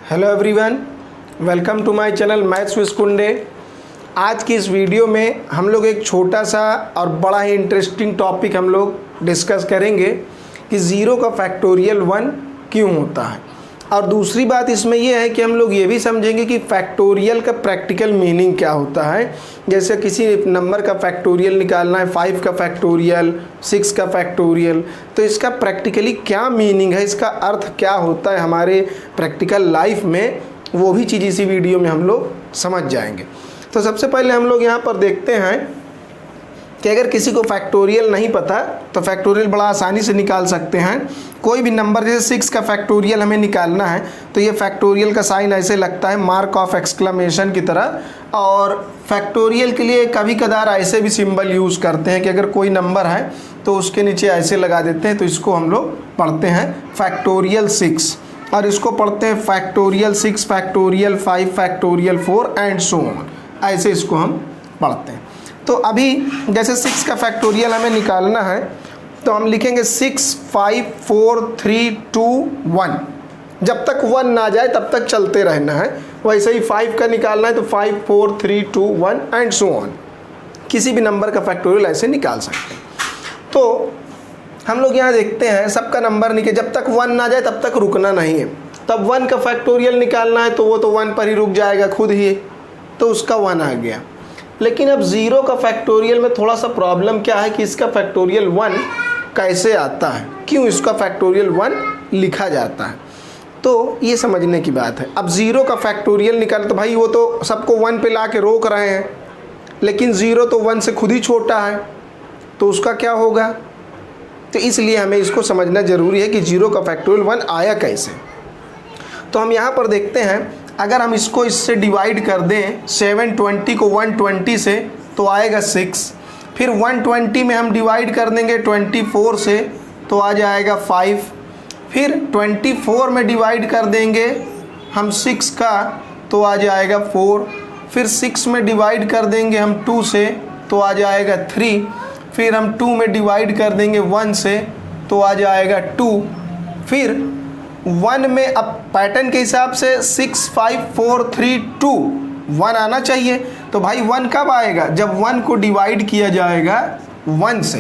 Hello everyone, welcome to my channel maths with Kunde. आज की इस वीडियो में हम लोग एक छोटा सा और बड़ा ही इंटरेस्टिंग टॉपिक हम लोग डिस्कस करेंगे कि ज़ीरो का फैक्टोरियल 1 क्यों होता है। और दूसरी बात इसमें यह है कि हम लोग ये भी समझेंगे कि फैक्टोरियल का प्रैक्टिकल मीनिंग क्या होता है। जैसे किसी नंबर का फैक्टोरियल निकालना है, 5 का फैक्टोरियल, 6 का फैक्टोरियल, तो इसका प्रैक्टिकली क्या मीनिंग है, इसका अर्थ क्या होता है हमारे प्रैक्टिकल लाइफ में, वो भी चीज़ इसी वीडियो में हम लोग समझ जाएंगे। तो सबसे पहले हम लोग यहाँ पर देखते हैं कि अगर किसी को फैक्टोरियल नहीं पता तो फैक्टोरियल बड़ा आसानी से निकाल सकते हैं। कोई भी नंबर, जैसे 6 का फैक्टोरियल हमें निकालना है तो ये फैक्टोरियल का साइन ऐसे लगता है, मार्क ऑफ एक्सक्लेमेशन की तरह। और फैक्टोरियल के लिए कभी कदार ऐसे भी सिंबल यूज़ करते हैं कि अगर कोई नंबर है तो उसके नीचे ऐसे लगा देते हैं, तो इसको हम लोग पढ़ते हैं फैक्टोरियल 6, और इसको पढ़ते हैं factorial 6, factorial 5, factorial 4 and so on. ऐसे इसको हम पढ़ते हैं। तो अभी जैसे 6 का फैक्टोरियल हमें निकालना है तो हम लिखेंगे 6 5 4 3 2 1। जब तक 1 ना जाए तब तक चलते रहना है। वैसे ही 5 का निकालना है तो 5 4 3 2 1 एंड सो ऑन। किसी भी नंबर का फैक्टोरियल ऐसे निकाल सकते हैं। तो हम लोग यहाँ देखते हैं सबका नंबर निकले, जब तक 1 ना जाए तब तक रुकना नहीं है। तब 1 का फैक्टोरियल निकालना है तो वो तो 1 पर ही रुक जाएगा खुद ही, तो उसका 1 आ गया। लेकिन अब ज़ीरो का फैक्टोरियल में थोड़ा सा प्रॉब्लम क्या है कि इसका फैक्टोरियल 1 कैसे आता है, क्यों इसका फैक्टोरियल 1 लिखा जाता है, तो ये समझने की बात है। अब ज़ीरो का फैक्टोरियल निकाल तो भाई वो तो सबको 1 पे ला के रोक रहे हैं, लेकिन ज़ीरो तो 1 से खुद ही छोटा है, तो उसका क्या होगा। तो इसलिए हमें इसको समझना ज़रूरी है कि ज़ीरो का फैक्टोरियल 1 आया कैसे। तो हम यहाँ पर देखते हैं, अगर हम इसको इससे डिवाइड कर दें 720 को 120 से तो आएगा 6। फिर 120 में हम डिवाइड कर देंगे 24 से तो आ जाएगा 5। फिर 24 में डिवाइड कर देंगे हम 6 का तो आ जाएगा 4। फिर 6 में डिवाइड कर देंगे हम 2 से तो आ जाएगा 3। फिर हम 2 में डिवाइड कर देंगे 1 से तो आ जाएगा 2। फिर 1 में अब पैटर्न के हिसाब से 6 5 4 3 2 1 आना चाहिए। तो भाई 1 कब आएगा, जब 1 को डिवाइड किया जाएगा 1 से।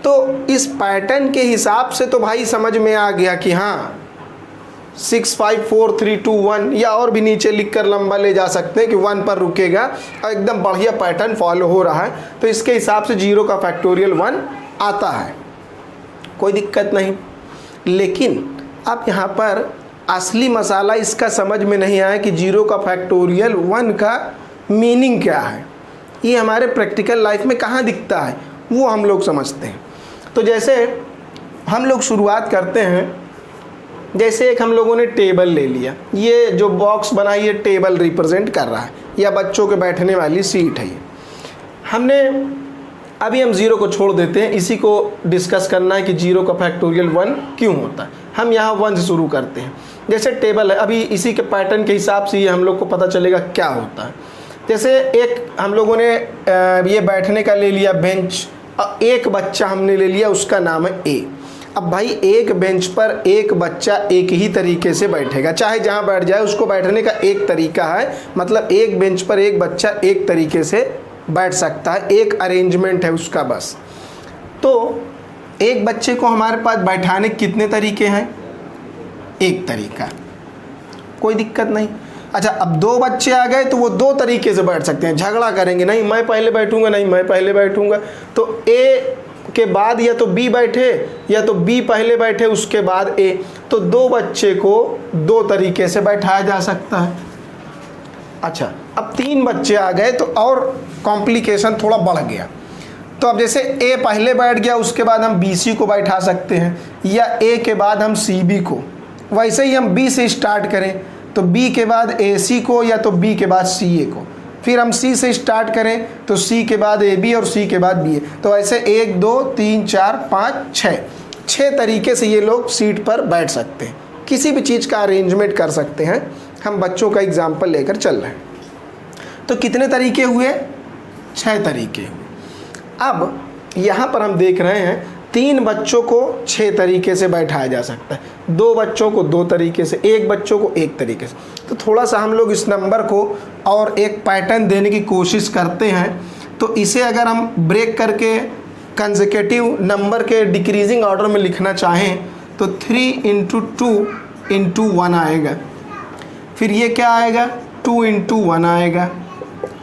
तो इस पैटर्न के हिसाब से तो भाई समझ में आ गया कि हाँ 6 5 4 3 2 1, या और भी नीचे लिखकर लंबा ले जा सकते हैं कि 1 पर रुकेगा और एकदम बढ़िया पैटर्न फॉलो हो रहा है। तो इसके हिसाब से ज़ीरो का फैक्टोरियल 1 आता है, कोई दिक्कत नहीं। लेकिन अब यहाँ पर असली मसाला इसका समझ में नहीं आया कि ज़ीरो का फैक्टोरियल 1 का मीनिंग क्या है, ये हमारे प्रैक्टिकल लाइफ में कहाँ दिखता है वो हम लोग समझते हैं। तो जैसे हम लोग शुरुआत करते हैं, जैसे एक हम लोगों ने टेबल ले लिया, ये जो बॉक्स बना ये टेबल रिप्रेजेंट कर रहा है, या बच्चों के बैठने वाली सीट है ये। हमने अभी हम ज़ीरो को छोड़ देते हैं, इसी को डिस्कस करना है कि ज़ीरो का फैक्टोरियल 1 क्यों होता है। हम यहाँ 1 से शुरू करते हैं। जैसे टेबल है, अभी इसी के पैटर्न के हिसाब से ये हम लोग को पता चलेगा क्या होता है। जैसे एक हम लोगों ने ये बैठने का ले लिया बेंच, और एक बच्चा हमने ले लिया, उसका नाम है ए। अब भाई एक बेंच पर एक बच्चा एक ही तरीके से बैठेगा, चाहे जहाँ बैठ जाए उसको बैठने का एक तरीका है, मतलब एक बेंच पर एक बच्चा एक तरीके से बैठ सकता है, एक अरेंजमेंट है उसका बस। तो एक बच्चे को हमारे पास बैठाने कितने तरीके हैं, एक तरीका, कोई दिक्कत नहीं। अच्छा, अब 2 बच्चे आ गए तो वो 2 तरीके से बैठ सकते हैं, झगड़ा करेंगे, नहीं मैं पहले बैठूंगा, नहीं मैं पहले बैठूंगा। तो ए के बाद या तो बी बैठे, या तो बी पहले बैठे उसके बाद ए। तो 2 बच्चे को 2 तरीके से बैठाया जा सकता है। अच्छा, अब 3 बच्चे आ गए तो और कॉम्प्लिकेशन थोड़ा बढ़ गया। तो अब जैसे ए पहले बैठ गया, उसके बाद हम बी सी को बैठा सकते हैं, या ए के बाद हम सी बी को। वैसे ही हम बी से स्टार्ट करें तो बी के बाद ए सी को, या तो बी के बाद सी ए को। फिर हम सी से स्टार्ट करें तो सी के बाद ए बी और सी के बाद बी ए। तो ऐसे 1 2 3 4 5 6 तरीके से ये लोग सीट पर बैठ सकते हैं, किसी भी चीज़ का अरेंजमेंट कर सकते हैं। हम बच्चों का एग्जाम्पल लेकर चल रहे हैं। तो कितने तरीके हुए, 6 तरीके हुए। अब यहाँ पर हम देख रहे हैं 3 बच्चों को 6 तरीके से बैठाया जा सकता है, 2 बच्चों को 2 तरीके से, 1 बच्चों को 1 तरीके से। तो थोड़ा सा हम लोग इस नंबर को और एक पैटर्न देने की कोशिश करते हैं। तो इसे अगर हम ब्रेक करके कंसेक्यूटिव नंबर के डिक्रीजिंग ऑर्डर में लिखना चाहें तो 3 × 2 × 1 आएगा, फिर ये क्या आएगा 2 × 1 आएगा,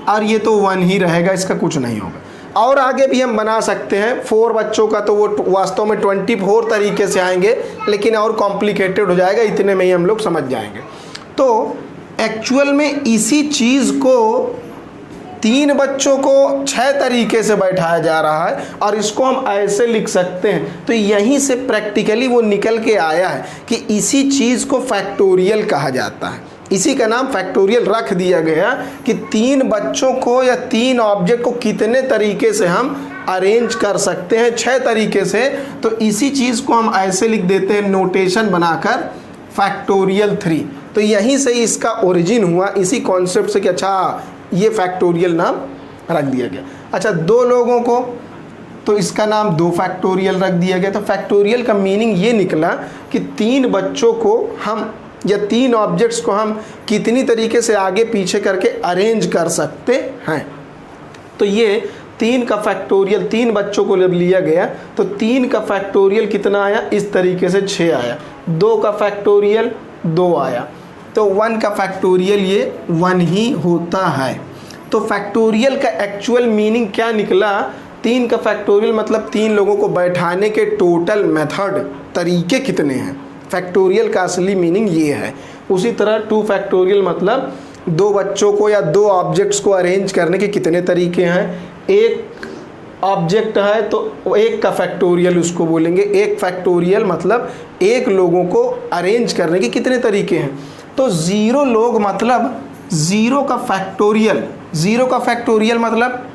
और ये तो 1 ही रहेगा, इसका कुछ नहीं होगा। और आगे भी हम बना सकते हैं 4 बच्चों का, तो वो वास्तव में 24 तरीके से आएंगे, लेकिन और कॉम्प्लिकेटेड हो जाएगा, इतने में ही हम लोग समझ जाएंगे। तो एक्चुअल में इसी चीज़ को 3 बच्चों को 6 तरीके से बैठाया जा रहा है और इसको हम ऐसे लिख सकते हैं। तो यहीं से प्रैक्टिकली वो निकल के आया है कि इसी चीज़ को फैक्टोरियल कहा जाता है, इसी का नाम फैक्टोरियल रख दिया गया कि 3 बच्चों को या 3 ऑब्जेक्ट को कितने तरीके से हम अरेंज कर सकते हैं, 6 तरीके से। तो इसी चीज़ को हम ऐसे लिख देते हैं नोटेशन बनाकर फैक्टोरियल 3। तो यहीं से इसका ओरिजिन हुआ, इसी कॉन्सेप्ट से कि अच्छा ये फैक्टोरियल नाम रख दिया गया। अच्छा 2 लोगों को, तो इसका नाम 2 फैक्टोरियल रख दिया गया। तो फैक्टोरियल का मीनिंग ये निकला कि 3 बच्चों को हम या 3 ऑब्जेक्ट्स को हम कितनी तरीके से आगे पीछे करके अरेंज कर सकते हैं। तो ये 3 का फैक्टोरियल 3 बच्चों को जब लिया गया तो 3 का फैक्टोरियल कितना आया, इस तरीके से 6 आया। 2 का फैक्टोरियल 2 आया। तो 1 का फैक्टोरियल ये 1 ही होता है। तो फैक्टोरियल का एक्चुअल मीनिंग क्या निकला, 3 का फैक्टोरियल मतलब 3 लोगों को बैठाने के टोटल मेथड तरीके कितने हैं। फैक्टोरियल का असली मीनिंग ये है। उसी तरह 2 फैक्टोरियल मतलब 2 बच्चों को या 2 ऑब्जेक्ट्स को अरेंज करने के कितने तरीके हैं। एक ऑब्जेक्ट है तो 1 का फैक्टोरियल उसको बोलेंगे। 1 फैक्टोरियल मतलब 1 लोगों को अरेंज करने के कितने तरीके हैं। तो 0 लोग मतलब 0 का फैक्टोरियल, 0 का फैक्टोरियल मतलब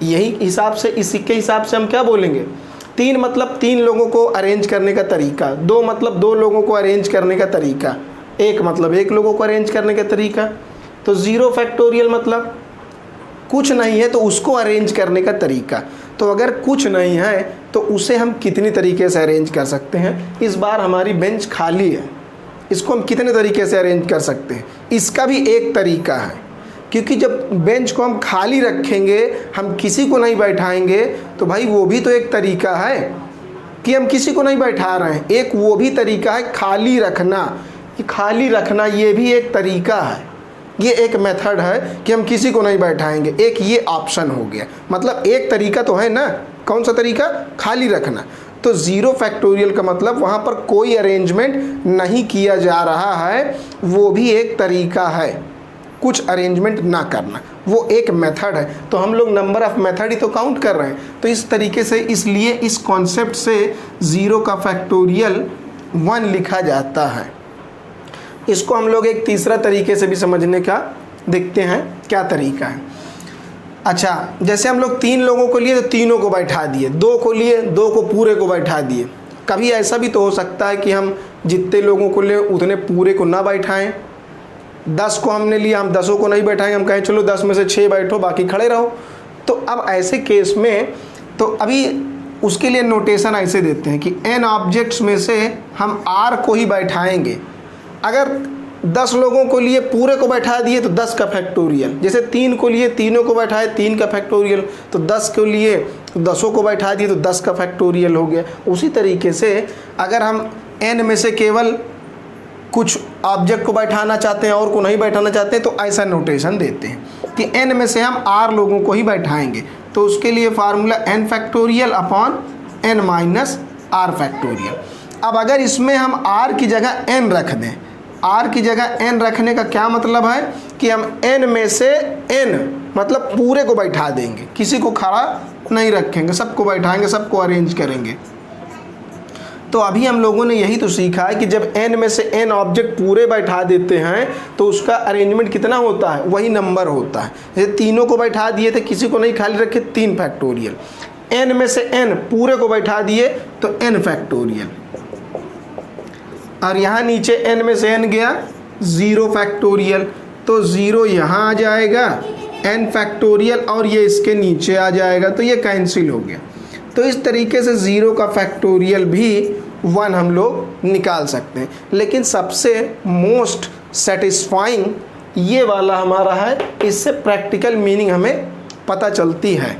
यही हिसाब से, इसी के हिसाब से हम क्या बोलेंगे, 3 मतलब 3 लोगों को अरेंज करने का तरीका, 2 मतलब 2 लोगों को अरेंज करने का तरीका, 1 मतलब 1 लोगों को अरेंज करने का तरीका। तो 0 फैक्टोरियल मतलब कुछ नहीं है तो उसको अरेंज करने का तरीका। तो अगर कुछ नहीं है तो उसे हम कितनी तरीके से अरेंज कर सकते हैं। इस बार हमारी बेंच खाली है, इसको हम कितने तरीके से अरेंज कर सकते हैं, इसका भी एक तरीका है। क्योंकि जब बेंच को हम खाली रखेंगे, हम किसी को नहीं बैठाएंगे, तो भाई वो भी तो एक तरीका है कि हम किसी को नहीं बैठा रहे हैं। एक वो भी तरीका है खाली रखना, कि खाली रखना ये भी एक तरीका है, ये एक मेथड है कि हम किसी को नहीं बैठाएंगे। एक ये ऑप्शन हो गया, मतलब एक तरीका तो है ना। कौन सा तरीका, खाली रखना। तो 0 फैक्टोरियल का मतलब वहाँ पर कोई अरेंजमेंट नहीं किया जा रहा है, वो भी एक तरीका है, कुछ अरेंजमेंट ना करना, वो एक मेथड है। तो हम लोग नंबर ऑफ मेथड ही तो काउंट कर रहे हैं। तो इस तरीके से, इसलिए इस कॉन्सेप्ट से 0 का फैक्टोरियल 1 लिखा जाता है। इसको हम लोग एक तीसरा तरीके से भी समझने का देखते हैं, क्या तरीका है। अच्छा, जैसे हम लोग 3 लोगों को लिए तो तीनों को बैठा दिए, 2 को लिए 2 को पूरे को बैठा दिए। कभी ऐसा भी तो हो सकता है कि हम जितने लोगों को ले उतने पूरे को ना बैठाएं। 10 को हमने लिया, हम 10 को नहीं बैठाएंगे, हम कहें चलो 10 में से 6 बैठो, बाकी खड़े रहो। तो अब ऐसे केस में तो अभी उसके लिए नोटेशन ऐसे देते हैं कि n ऑब्जेक्ट्स में से हम r को ही बैठाएंगे। अगर 10 लोगों को लिए पूरे को बैठा दिए तो 10 का फैक्टोरियल, जैसे 3 को लिए तीनों को बैठाए 3 का फैक्टोरियल, तो 10 को लिए 10 को बैठा दिए तो 10 का फैक्टोरियल हो गया। उसी तरीके से अगर हम n में से केवल कुछ ऑब्जेक्ट को बैठाना चाहते हैं और को नहीं बैठाना चाहते हैं तो ऐसा नोटेशन देते हैं कि n में से हम r लोगों को ही बैठाएंगे। तो उसके लिए formula n factorial upon n minus r factorial. अब अगर इसमें हम r की जगह n रख दें, r की जगह n रखने का क्या मतलब है कि हम n में से n मतलब पूरे को बैठा देंगे, किसी को खड़ा नहीं रखेंगे, सबको बैठाएंगे, सबको अरेंज करेंगे। तो अभी हम लोगों ने यही तो सीखा है कि जब n में से n ऑब्जेक्ट पूरे बैठा देते हैं तो उसका अरेंजमेंट कितना होता है, वही नंबर होता है। जैसे तीनों को बैठा दिए थे, किसी को नहीं खाली रखे, 3 फैक्टोरियल। n में से n पूरे को बैठा दिए तो n फैक्टोरियल, और यहाँ नीचे n में से n गया 0 फैक्टोरियल, तो 0 यहाँ आ जाएगा n फैक्टोरियल और ये इसके नीचे आ जाएगा, तो ये कैंसिल हो गया। तो इस तरीके से 0 का फैक्टोरियल भी 1 हम लोग निकाल सकते हैं। लेकिन सबसे मोस्ट सेटिस्फाइंग ये वाला हमारा है, इससे प्रैक्टिकल मीनिंग हमें पता चलती है।